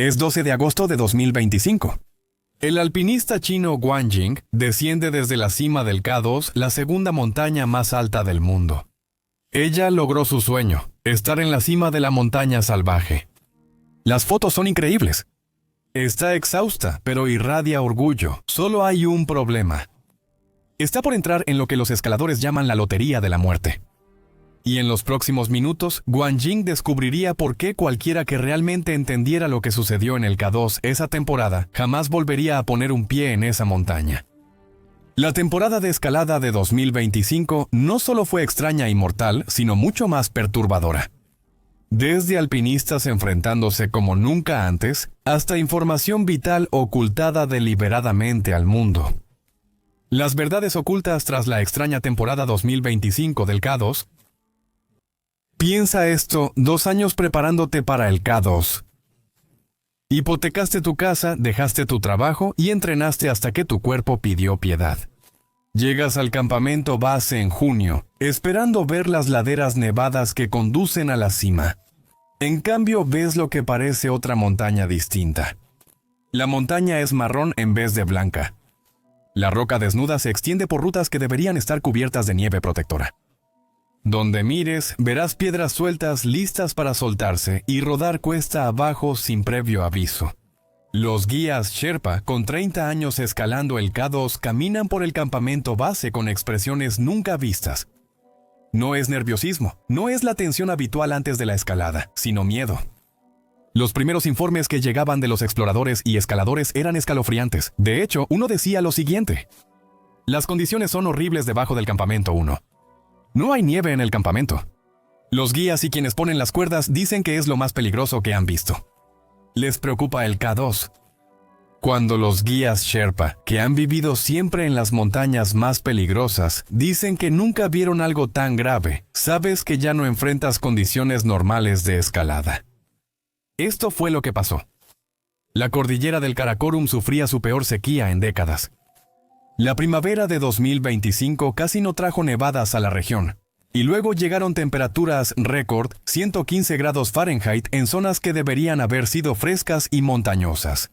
Es 12 de agosto de 2025. El alpinista chino Guan Jing desciende desde la cima del K2, la segunda montaña más alta del mundo. Ella logró su sueño, estar en la cima de la montaña salvaje. Las fotos son increíbles. Está exhausta, pero irradia orgullo. Solo hay un problema. Está por entrar en lo que los escaladores llaman la lotería de la muerte. Y en los próximos minutos, Guan Jing descubriría por qué cualquiera que realmente entendiera lo que sucedió en el K2 esa temporada jamás volvería a poner un pie en esa montaña. La temporada de escalada de 2025 no solo fue extraña y mortal, sino mucho más perturbadora. Desde alpinistas enfrentándose como nunca antes, hasta información vital ocultada deliberadamente al mundo. Las verdades ocultas tras la extraña temporada 2025 del K2. Piensa esto, 2 años preparándote para el K2. Hipotecaste tu casa, dejaste tu trabajo y entrenaste hasta que tu cuerpo pidió piedad. Llegas al campamento base en junio, esperando ver las laderas nevadas que conducen a la cima. En cambio, ves lo que parece otra montaña distinta. La montaña es marrón en vez de blanca. La roca desnuda se extiende por rutas que deberían estar cubiertas de nieve protectora. Donde mires, verás piedras sueltas listas para soltarse y rodar cuesta abajo sin previo aviso. Los guías Sherpa, con 30 años escalando el K2, caminan por el campamento base con expresiones nunca vistas. No es nerviosismo, no es la tensión habitual antes de la escalada, sino miedo. Los primeros informes que llegaban de los exploradores y escaladores eran escalofriantes. De hecho, uno decía lo siguiente: las condiciones son horribles debajo del campamento 1. No hay nieve en el campamento. Los guías y quienes ponen las cuerdas dicen que es lo más peligroso que han visto. Les preocupa el K2. Cuando los guías Sherpa, que han vivido siempre en las montañas más peligrosas, dicen que nunca vieron algo tan grave, sabes que ya no enfrentas condiciones normales de escalada. Esto fue lo que pasó. La cordillera del Karakorum sufría su peor sequía en décadas. La primavera de 2025 casi no trajo nevadas a la región, y luego llegaron temperaturas récord, 115 grados Fahrenheit en zonas que deberían haber sido frescas y montañosas.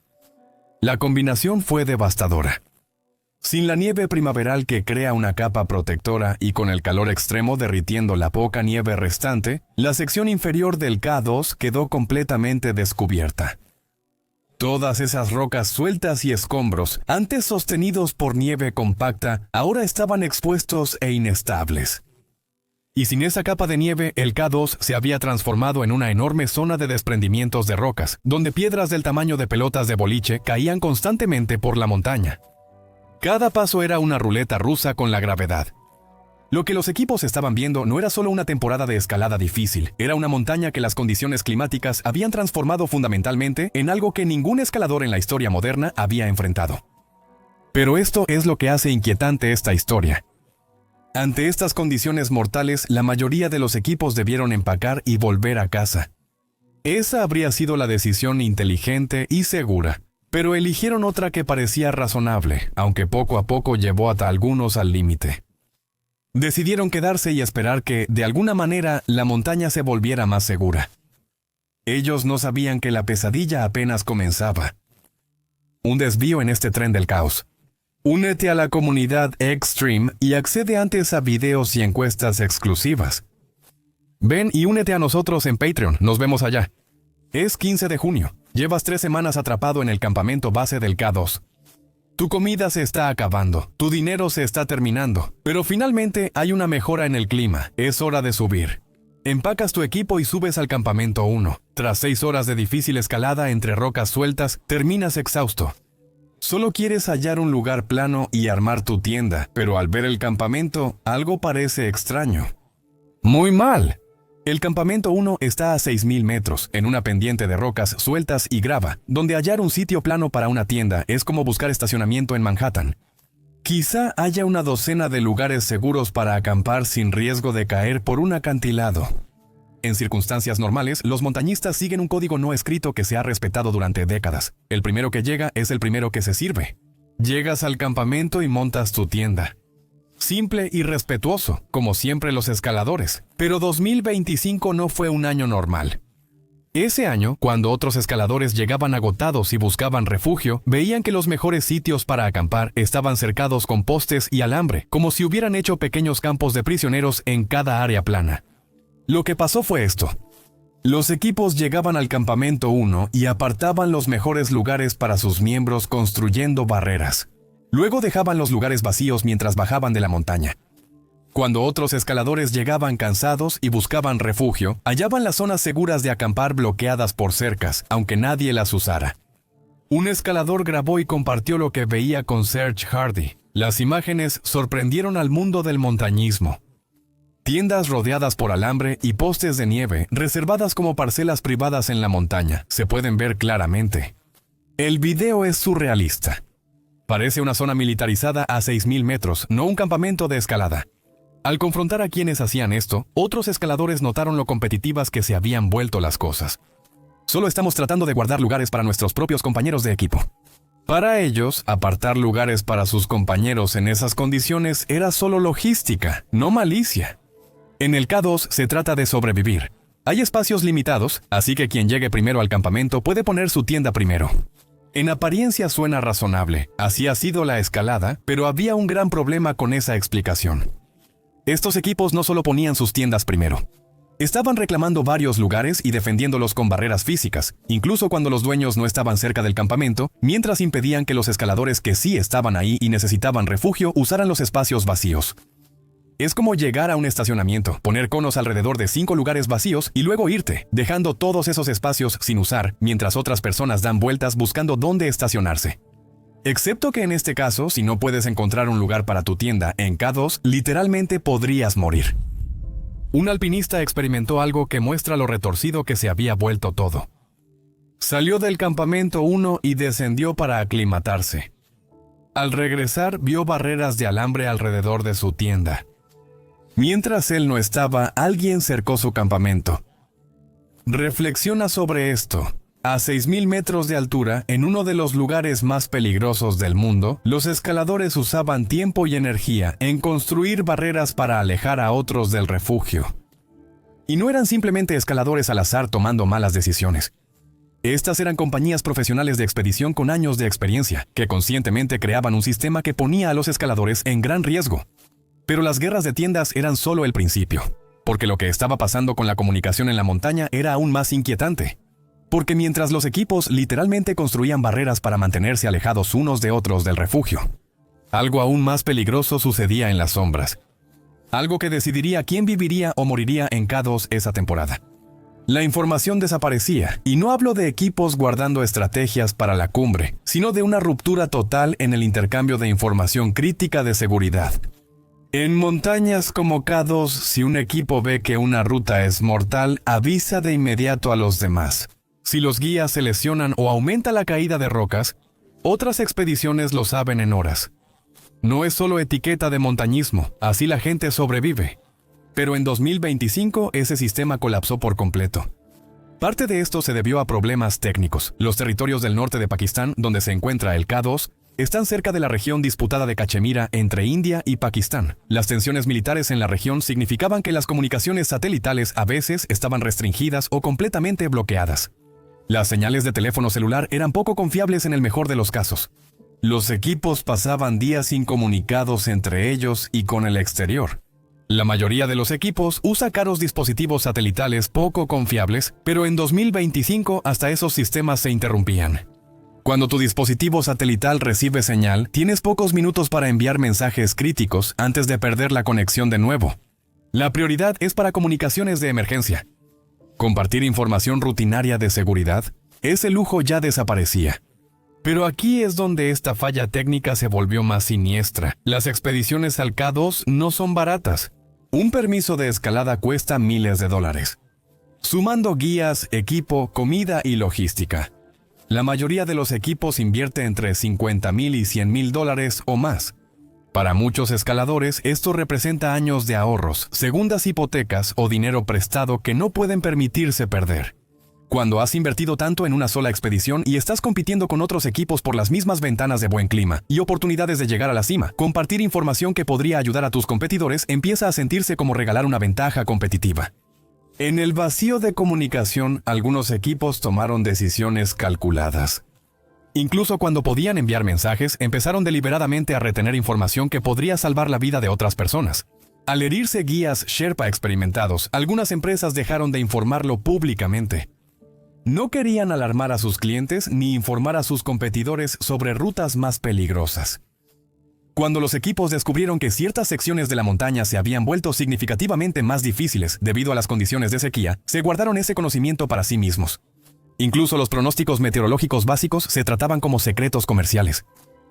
La combinación fue devastadora. Sin la nieve primaveral que crea una capa protectora y con el calor extremo derritiendo la poca nieve restante, la sección inferior del K2 quedó completamente descubierta. Todas esas rocas sueltas y escombros, antes sostenidos por nieve compacta, ahora estaban expuestos e inestables. Y sin esa capa de nieve, el K2 se había transformado en una enorme zona de desprendimientos de rocas, donde piedras del tamaño de pelotas de boliche caían constantemente por la montaña. Cada paso era una ruleta rusa con la gravedad. Lo que los equipos estaban viendo no era solo una temporada de escalada difícil, era una montaña que las condiciones climáticas habían transformado fundamentalmente en algo que ningún escalador en la historia moderna había enfrentado. Pero esto es lo que hace inquietante esta historia. Ante estas condiciones mortales, la mayoría de los equipos debieron empacar y volver a casa. Esa habría sido la decisión inteligente y segura, pero eligieron otra que parecía razonable, aunque poco a poco llevó a algunos al límite. Decidieron quedarse y esperar que, de alguna manera, la montaña se volviera más segura. Ellos no sabían que la pesadilla apenas comenzaba. Un desvío en este tren del caos. Únete a la comunidad Extreme y accede antes a videos y encuestas exclusivas. Ven y únete a nosotros en Patreon, nos vemos allá. Es 15 de junio, llevas 3 semanas atrapado en el campamento base del K2. Tu comida se está acabando, tu dinero se está terminando, pero finalmente hay una mejora en el clima, es hora de subir. Empacas tu equipo y subes al campamento 1. Tras 6 horas de difícil escalada entre rocas sueltas, terminas exhausto. Solo quieres hallar un lugar plano y armar tu tienda, pero al ver el campamento, algo parece extraño. ¡Muy mal! El campamento 1 está a 6.000 metros, en una pendiente de rocas sueltas y grava, donde hallar un sitio plano para una tienda es como buscar estacionamiento en Manhattan. Quizá haya una docena de lugares seguros para acampar sin riesgo de caer por un acantilado. En circunstancias normales, los montañistas siguen un código no escrito que se ha respetado durante décadas. El primero que llega es el primero que se sirve. Llegas al campamento y montas tu tienda. Simple y respetuoso, como siempre los escaladores. Pero 2025 no fue un año normal. Ese año, cuando otros escaladores llegaban agotados y buscaban refugio, veían que los mejores sitios para acampar estaban cercados con postes y alambre, como si hubieran hecho pequeños campos de prisioneros en cada área plana. Lo que pasó fue esto. Los equipos llegaban al campamento 1 y apartaban los mejores lugares para sus miembros construyendo barreras. Luego dejaban los lugares vacíos mientras bajaban de la montaña. Cuando otros escaladores llegaban cansados y buscaban refugio, hallaban las zonas seguras de acampar bloqueadas por cercas, aunque nadie las usara. Un escalador grabó y compartió lo que veía con Serge Hardy. Las imágenes sorprendieron al mundo del montañismo. Tiendas rodeadas por alambre y postes de nieve, reservadas como parcelas privadas en la montaña, se pueden ver claramente. El video es surrealista. Parece una zona militarizada a 6.000 metros, no un campamento de escalada. Al confrontar a quienes hacían esto, otros escaladores notaron lo competitivas que se habían vuelto las cosas. Solo estamos tratando de guardar lugares para nuestros propios compañeros de equipo. Para ellos, apartar lugares para sus compañeros en esas condiciones era solo logística, no malicia. En el K2 se trata de sobrevivir. Hay espacios limitados, así que quien llegue primero al campamento puede poner su tienda primero. En apariencia suena razonable, así ha sido la escalada, pero había un gran problema con esa explicación. Estos equipos no solo ponían sus tiendas primero. Estaban reclamando varios lugares y defendiéndolos con barreras físicas, incluso cuando los dueños no estaban cerca del campamento, mientras impedían que los escaladores que sí estaban ahí y necesitaban refugio usaran los espacios vacíos. Es como llegar a un estacionamiento, poner conos alrededor de 5 lugares vacíos y luego irte, dejando todos esos espacios sin usar, mientras otras personas dan vueltas buscando dónde estacionarse. Excepto que en este caso, si no puedes encontrar un lugar para tu tienda en K2, literalmente podrías morir. Un alpinista experimentó algo que muestra lo retorcido que se había vuelto todo. Salió del campamento 1 y descendió para aclimatarse. Al regresar, vio barreras de alambre alrededor de su tienda. Mientras él no estaba, alguien cercó su campamento. Reflexiona sobre esto. A 6.000 metros de altura, en uno de los lugares más peligrosos del mundo, los escaladores usaban tiempo y energía en construir barreras para alejar a otros del refugio. Y no eran simplemente escaladores al azar tomando malas decisiones. Estas eran compañías profesionales de expedición con años de experiencia, que conscientemente creaban un sistema que ponía a los escaladores en gran riesgo. Pero las guerras de tiendas eran solo el principio, porque lo que estaba pasando con la comunicación en la montaña era aún más inquietante. Porque mientras los equipos literalmente construían barreras para mantenerse alejados unos de otros del refugio, algo aún más peligroso sucedía en las sombras. Algo que decidiría quién viviría o moriría en K2 esa temporada. La información desaparecía, y no hablo de equipos guardando estrategias para la cumbre, sino de una ruptura total en el intercambio de información crítica de seguridad. En montañas como K2, si un equipo ve que una ruta es mortal, avisa de inmediato a los demás. Si los guías se lesionan o aumenta la caída de rocas, otras expediciones lo saben en horas. No es solo etiqueta de montañismo, así la gente sobrevive. Pero en 2025 ese sistema colapsó por completo. Parte de esto se debió a problemas técnicos. Los territorios del norte de Pakistán, donde se encuentra el K2, están cerca de la región disputada de Cachemira entre India y Pakistán. Las tensiones militares en la región significaban que las comunicaciones satelitales a veces estaban restringidas o completamente bloqueadas. Las señales de teléfono celular eran poco confiables en el mejor de los casos. Los equipos pasaban días incomunicados entre ellos y con el exterior. La mayoría de los equipos usa caros dispositivos satelitales poco confiables, pero en 2025 hasta esos sistemas se interrumpían. Cuando tu dispositivo satelital recibe señal, tienes pocos minutos para enviar mensajes críticos antes de perder la conexión de nuevo. La prioridad es para comunicaciones de emergencia. Compartir información rutinaria de seguridad, ese lujo ya desaparecía. Pero aquí es donde esta falla técnica se volvió más siniestra. Las expediciones al K2 no son baratas. Un permiso de escalada cuesta miles de dólares. Sumando guías, equipo, comida y logística. La mayoría de los equipos invierte entre $50,000 y $100,000 o más. Para muchos escaladores, esto representa años de ahorros, segundas hipotecas o dinero prestado que no pueden permitirse perder. Cuando has invertido tanto en una sola expedición y estás compitiendo con otros equipos por las mismas ventanas de buen clima y oportunidades de llegar a la cima, compartir información que podría ayudar a tus competidores empieza a sentirse como regalar una ventaja competitiva. En el vacío de comunicación, algunos equipos tomaron decisiones calculadas. Incluso cuando podían enviar mensajes, empezaron deliberadamente a retener información que podría salvar la vida de otras personas. Al herirse guías Sherpa experimentados, algunas empresas dejaron de informarlo públicamente. No querían alarmar a sus clientes ni informar a sus competidores sobre rutas más peligrosas. Cuando los equipos descubrieron que ciertas secciones de la montaña se habían vuelto significativamente más difíciles debido a las condiciones de sequía, se guardaron ese conocimiento para sí mismos. Incluso los pronósticos meteorológicos básicos se trataban como secretos comerciales.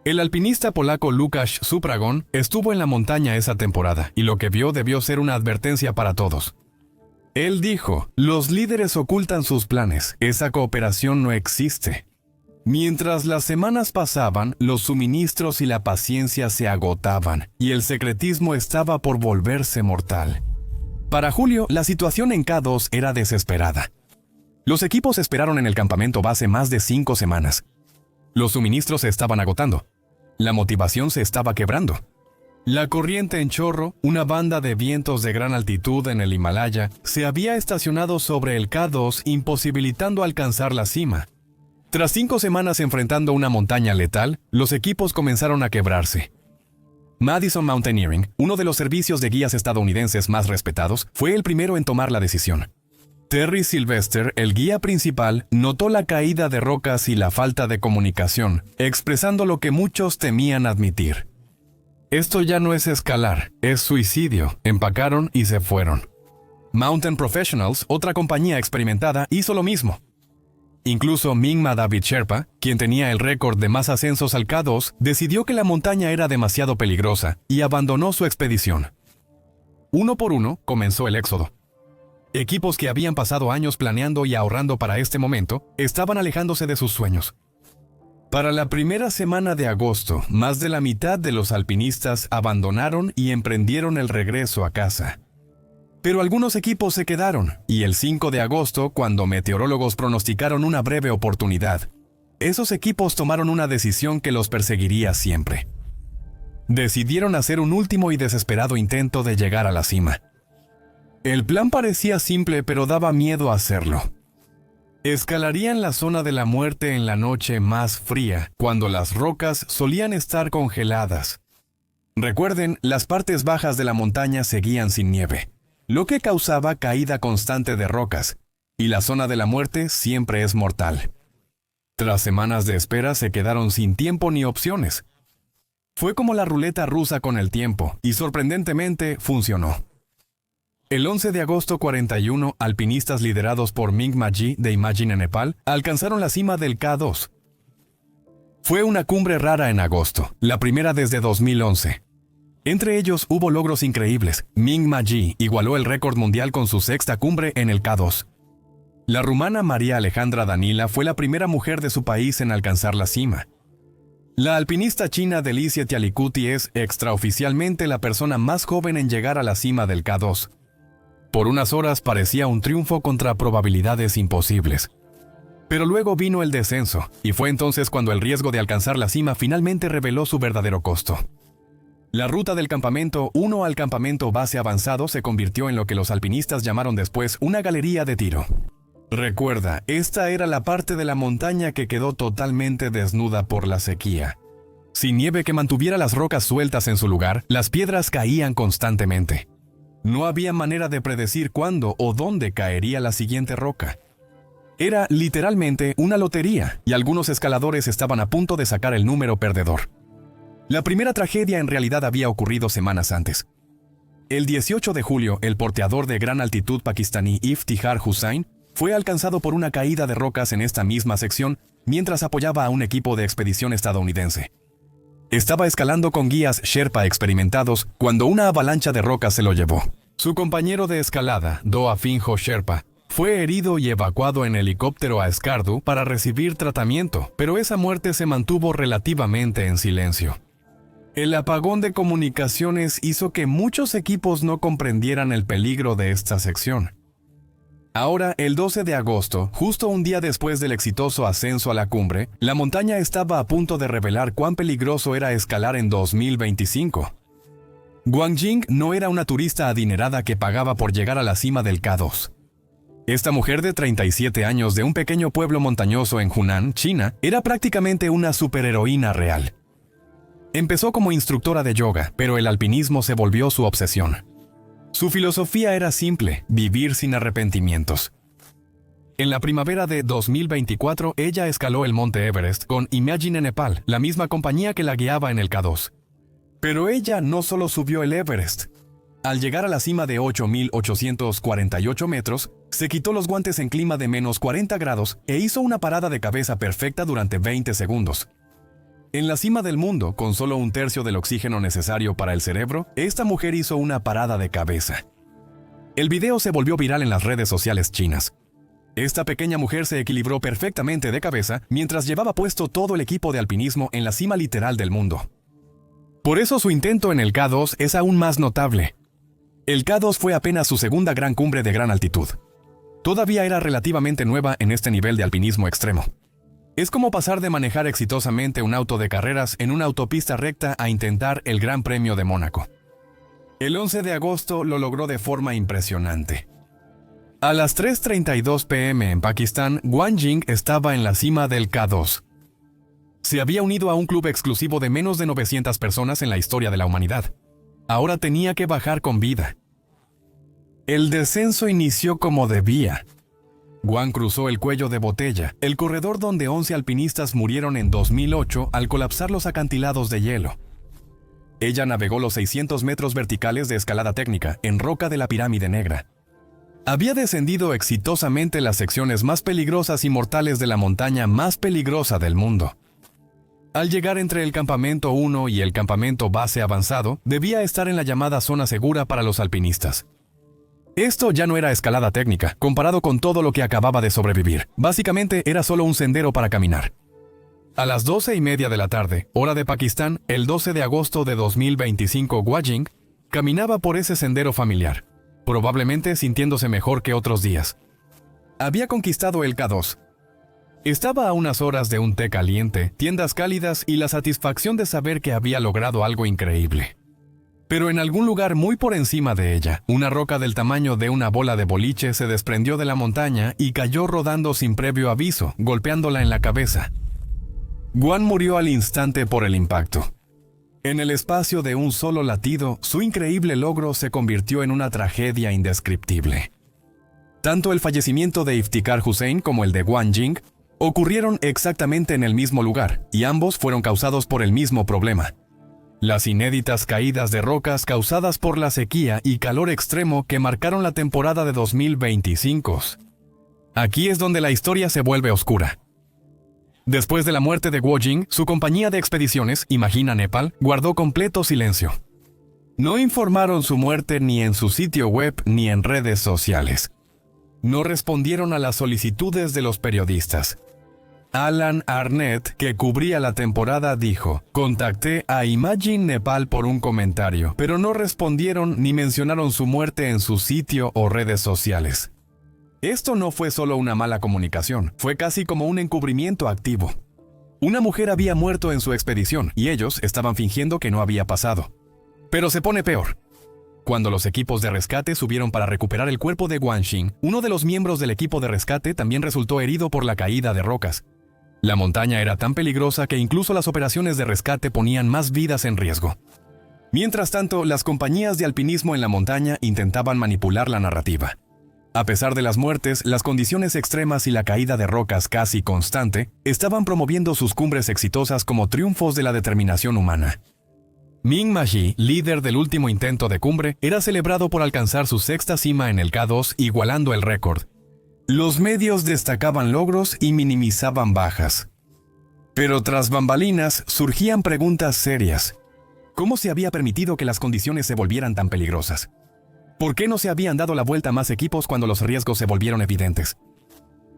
El alpinista polaco Łukasz Supragon estuvo en la montaña esa temporada y lo que vio debió ser una advertencia para todos. Él dijo: "Los líderes ocultan sus planes, esa cooperación no existe". Mientras las semanas pasaban, los suministros y la paciencia se agotaban, y el secretismo estaba por volverse mortal. Para julio, la situación en K2 era desesperada. Los equipos esperaron en el campamento base más de 5 semanas. Los suministros se estaban agotando. La motivación se estaba quebrando. La corriente en chorro, una banda de vientos de gran altitud en el Himalaya, se había estacionado sobre el K2, imposibilitando alcanzar la cima. Tras 5 semanas enfrentando una montaña letal, los equipos comenzaron a quebrarse. Madison Mountaineering, uno de los servicios de guías estadounidenses más respetados, fue el primero en tomar la decisión. Terry Sylvester, el guía principal, notó la caída de rocas y la falta de comunicación, expresando lo que muchos temían admitir. Esto ya no es escalar, es suicidio. Empacaron y se fueron. Mountain Professionals, otra compañía experimentada, hizo lo mismo. Incluso Mingma David Sherpa, quien tenía el récord de más ascensos al K2, decidió que la montaña era demasiado peligrosa y abandonó su expedición. Uno por uno comenzó el éxodo. Equipos que habían pasado años planeando y ahorrando para este momento, estaban alejándose de sus sueños. Para la primera semana de agosto, más de la mitad de los alpinistas abandonaron y emprendieron el regreso a casa. Pero algunos equipos se quedaron, y el 5 de agosto, cuando meteorólogos pronosticaron una breve oportunidad, esos equipos tomaron una decisión que los perseguiría siempre. Decidieron hacer un último y desesperado intento de llegar a la cima. El plan parecía simple, pero daba miedo hacerlo. Escalarían la zona de la muerte en la noche más fría, cuando las rocas solían estar congeladas. Recuerden, las partes bajas de la montaña seguían sin nieve, lo que causaba caída constante de rocas, y la zona de la muerte siempre es mortal. Tras semanas de espera se quedaron sin tiempo ni opciones. Fue como la ruleta rusa con el tiempo, y sorprendentemente funcionó. El 11 de agosto 41, alpinistas liderados por Mingma Ji de Imagine en Nepal alcanzaron la cima del K2. Fue una cumbre rara en agosto, la primera desde 2011. Entre ellos hubo logros increíbles. Mingma Ji igualó el récord mundial con su 6ª cumbre en el K2. La rumana María Alejandra Danila fue la primera mujer de su país en alcanzar la cima. La alpinista china Delicia Tialikuti es extraoficialmente la persona más joven en llegar a la cima del K2. Por unas horas parecía un triunfo contra probabilidades imposibles. Pero luego vino el descenso, y fue entonces cuando el riesgo de alcanzar la cima finalmente reveló su verdadero costo. La ruta del campamento 1 al campamento base avanzado se convirtió en lo que los alpinistas llamaron después una galería de tiro. Recuerda, esta era la parte de la montaña que quedó totalmente desnuda por la sequía. Sin nieve que mantuviera las rocas sueltas en su lugar, las piedras caían constantemente. No había manera de predecir cuándo o dónde caería la siguiente roca. Era literalmente una lotería, y algunos escaladores estaban a punto de sacar el número perdedor. La primera tragedia en realidad había ocurrido semanas antes. El 18 de julio, el porteador de gran altitud pakistaní Iftihar Hussain fue alcanzado por una caída de rocas en esta misma sección mientras apoyaba a un equipo de expedición estadounidense. Estaba escalando con guías Sherpa experimentados cuando una avalancha de rocas se lo llevó. Su compañero de escalada, Doa Finho Sherpa, fue herido y evacuado en helicóptero a Skardu para recibir tratamiento, pero esa muerte se mantuvo relativamente en silencio. El apagón de comunicaciones hizo que muchos equipos no comprendieran el peligro de esta sección. Ahora, el 12 de agosto, justo un día después del exitoso ascenso a la cumbre, la montaña estaba a punto de revelar cuán peligroso era escalar en 2025. Guanjing no era una turista adinerada que pagaba por llegar a la cima del K2. Esta mujer de 37 años de un pequeño pueblo montañoso en Hunan, China, era prácticamente una superheroína real. Empezó como instructora de yoga, pero el alpinismo se volvió su obsesión. Su filosofía era simple: vivir sin arrepentimientos. En la primavera de 2024, ella escaló el monte Everest con Imagine Nepal, la misma compañía que la guiaba en el K2. Pero ella no solo subió el Everest. Al llegar a la cima de 8.848 metros, se quitó los guantes en clima de menos 40 grados e hizo una parada de cabeza perfecta durante 20 segundos. En la cima del mundo, con solo un tercio del oxígeno necesario para el cerebro, esta mujer hizo una parada de cabeza. El video se volvió viral en las redes sociales chinas. Esta pequeña mujer se equilibró perfectamente de cabeza mientras llevaba puesto todo el equipo de alpinismo en la cima literal del mundo. Por eso su intento en el K2 es aún más notable. El K2 fue apenas su segunda gran cumbre de gran altitud. Todavía era relativamente nueva en este nivel de alpinismo extremo. Es como pasar de manejar exitosamente un auto de carreras en una autopista recta a intentar el Gran Premio de Mónaco. El 11 de agosto lo logró de forma impresionante. A las 3:32 p.m. en Pakistán, Guanjing estaba en la cima del K2. Se había unido a un club exclusivo de menos de 900 personas en la historia de la humanidad. Ahora tenía que bajar con vida. El descenso inició como debía. Guan cruzó el cuello de botella, el corredor donde 11 alpinistas murieron en 2008 al colapsar los acantilados de hielo. Ella navegó los 600 metros verticales de escalada técnica en roca de la Pirámide Negra. Había descendido exitosamente las secciones más peligrosas y mortales de la montaña más peligrosa del mundo. Al llegar entre el campamento 1 y el campamento base avanzado, debía estar en la llamada zona segura para los alpinistas. Esto ya no era escalada técnica, comparado con todo lo que acababa de sobrevivir. Básicamente era solo un sendero para caminar. A las 12:30 de la tarde, hora de Pakistán, el 12 de agosto de 2025, Guanjing caminaba por ese sendero familiar, probablemente sintiéndose mejor que otros días. Había conquistado el K2. Estaba a unas horas de un té caliente, tiendas cálidas y la satisfacción de saber que había logrado algo increíble. Pero en algún lugar muy por encima de ella, una roca del tamaño de una bola de boliche se desprendió de la montaña y cayó rodando sin previo aviso, golpeándola en la cabeza. Guan murió al instante por el impacto. En el espacio de un solo latido, su increíble logro se convirtió en una tragedia indescriptible. Tanto el fallecimiento de Iftikhar Hussain como el de Guanjing ocurrieron exactamente en el mismo lugar, y ambos fueron causados por el mismo problema: las inéditas caídas de rocas causadas por la sequía y calor extremo que marcaron la temporada de 2025. Aquí es donde la historia se vuelve oscura. Después de la muerte de Guanjing, su compañía de expediciones, Imagine Nepal, guardó completo silencio. No informaron su muerte ni en su sitio web ni en redes sociales. No respondieron a las solicitudes de los periodistas. Alan Arnett, que cubría la temporada, dijo: "Contacté a Imagine Nepal por un comentario, pero no respondieron ni mencionaron su muerte en su sitio o redes sociales". Esto no fue solo una mala comunicación, fue casi como un encubrimiento activo. Una mujer había muerto en su expedición y ellos estaban fingiendo que no había pasado. Pero se pone peor. Cuando los equipos de rescate subieron para recuperar el cuerpo de Guanjing, uno de los miembros del equipo de rescate también resultó herido por la caída de rocas. La montaña era tan peligrosa que incluso las operaciones de rescate ponían más vidas en riesgo. Mientras tanto, las compañías de alpinismo en la montaña intentaban manipular la narrativa. A pesar de las muertes, las condiciones extremas y la caída de rocas casi constante, estaban promoviendo sus cumbres exitosas como triunfos de la determinación humana. Ming Maji, líder del último intento de cumbre, era celebrado por alcanzar su sexta cima en el K2, igualando el récord. Los medios destacaban logros y minimizaban bajas. Pero tras bambalinas surgían preguntas serias. ¿Cómo se había permitido que las condiciones se volvieran tan peligrosas? ¿Por qué no se habían dado la vuelta a más equipos cuando los riesgos se volvieron evidentes?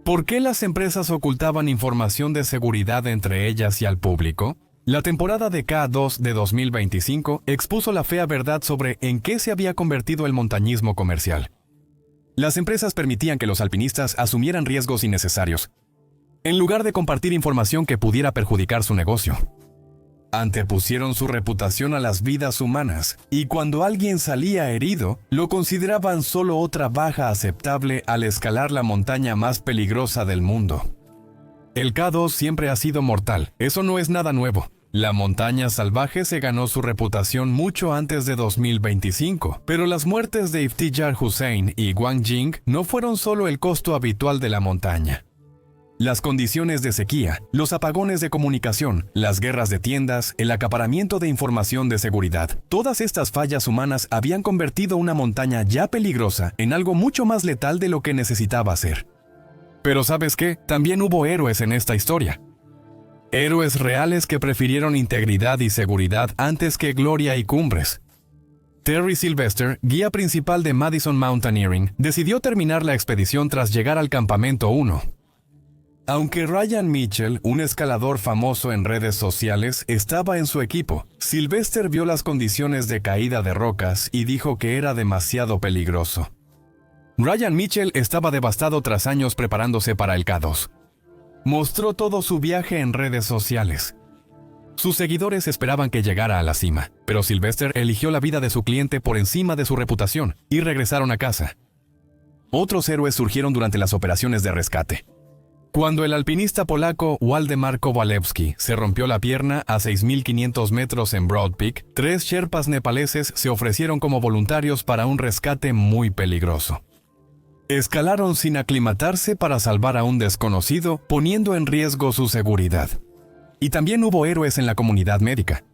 ¿Por qué las empresas ocultaban información de seguridad entre ellas y al público? La temporada de K2 de 2025 expuso la fea verdad sobre en qué se había convertido el montañismo comercial. Las empresas permitían que los alpinistas asumieran riesgos innecesarios, en lugar de compartir información que pudiera perjudicar su negocio. Antepusieron su reputación a las vidas humanas, y cuando alguien salía herido, lo consideraban solo otra baja aceptable al escalar la montaña más peligrosa del mundo. El K2 siempre ha sido mortal, eso no es nada nuevo. La montaña salvaje se ganó su reputación mucho antes de 2025, pero las muertes de Iftikhar Hussain y Guanjing no fueron solo el costo habitual de la montaña. Las condiciones de sequía, los apagones de comunicación, las guerras de tiendas, el acaparamiento de información de seguridad, todas estas fallas humanas habían convertido una montaña ya peligrosa en algo mucho más letal de lo que necesitaba ser. Pero ¿sabes qué? También hubo héroes en esta historia. Héroes reales que prefirieron integridad y seguridad antes que gloria y cumbres. Terry Sylvester, guía principal de Madison Mountaineering, decidió terminar la expedición tras llegar al campamento 1. Aunque Ryan Mitchell, un escalador famoso en redes sociales, estaba en su equipo, Sylvester vio las condiciones de caída de rocas y dijo que era demasiado peligroso. Ryan Mitchell estaba devastado tras años preparándose para el K2. Mostró todo su viaje en redes sociales. Sus seguidores esperaban que llegara a la cima, pero Sylvester eligió la vida de su cliente por encima de su reputación y regresaron a casa. Otros héroes surgieron durante las operaciones de rescate. Cuando el alpinista polaco Waldemar Kowalewski se rompió la pierna a 6.500 metros en Broad Peak, 3 sherpas nepaleses se ofrecieron como voluntarios para un rescate muy peligroso. Escalaron sin aclimatarse para salvar a un desconocido, poniendo en riesgo su seguridad. Y también hubo héroes en la comunidad médica.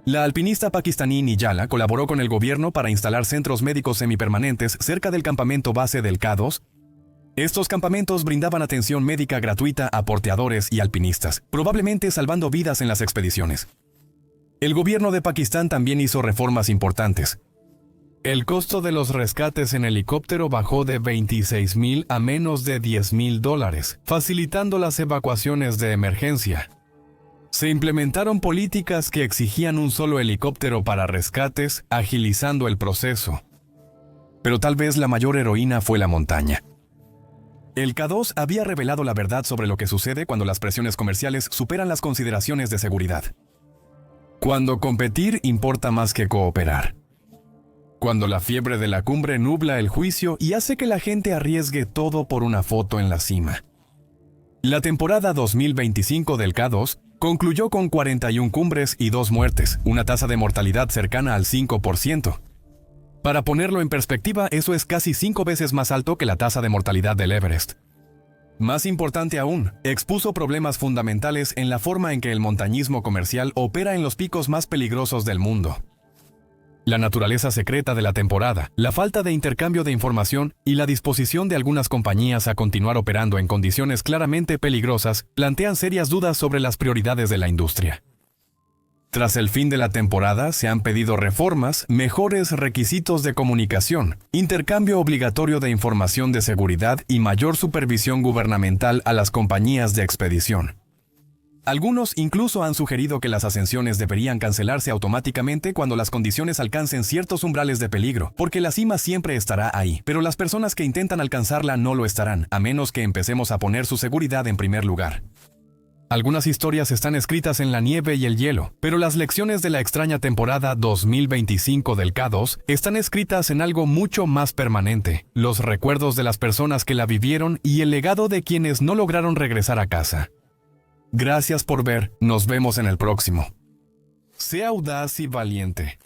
La alpinista pakistaní Nijala colaboró con el gobierno para instalar centros médicos semipermanentes cerca del campamento base del K2. Estos campamentos brindaban atención médica gratuita a porteadores y alpinistas, probablemente salvando vidas en las expediciones. El gobierno de Pakistán también hizo reformas importantes. El costo de los rescates en helicóptero bajó de $26,000 a menos de $10,000, facilitando las evacuaciones de emergencia. Se implementaron políticas que exigían un solo helicóptero para rescates, agilizando el proceso. Pero tal vez la mayor heroína fue la montaña. El K2 había revelado la verdad sobre lo que sucede cuando las presiones comerciales superan las consideraciones de seguridad. Cuando competir importa más que cooperar. Cuando la fiebre de la cumbre nubla el juicio y hace que la gente arriesgue todo por una foto en la cima. La temporada 2025 del K2 concluyó con 41 cumbres y 2 muertes, una tasa de mortalidad cercana al 5%. Para ponerlo en perspectiva, eso es casi 5 veces más alto que la tasa de mortalidad del Everest. Más importante aún, expuso problemas fundamentales en la forma en que el montañismo comercial opera en los picos más peligrosos del mundo. La naturaleza secreta de la temporada, la falta de intercambio de información y la disposición de algunas compañías a continuar operando en condiciones claramente peligrosas plantean serias dudas sobre las prioridades de la industria. Tras el fin de la temporada, se han pedido reformas, mejores requisitos de comunicación, intercambio obligatorio de información de seguridad y mayor supervisión gubernamental a las compañías de expedición. Algunos incluso han sugerido que las ascensiones deberían cancelarse automáticamente cuando las condiciones alcancen ciertos umbrales de peligro, porque la cima siempre estará ahí, pero las personas que intentan alcanzarla no lo estarán, a menos que empecemos a poner su seguridad en primer lugar. Algunas historias están escritas en la nieve y el hielo, pero las lecciones de la extraña temporada 2025 del K2 están escritas en algo mucho más permanente, los recuerdos de las personas que la vivieron y el legado de quienes no lograron regresar a casa. Gracias por ver, nos vemos en el próximo. Sea audaz y valiente.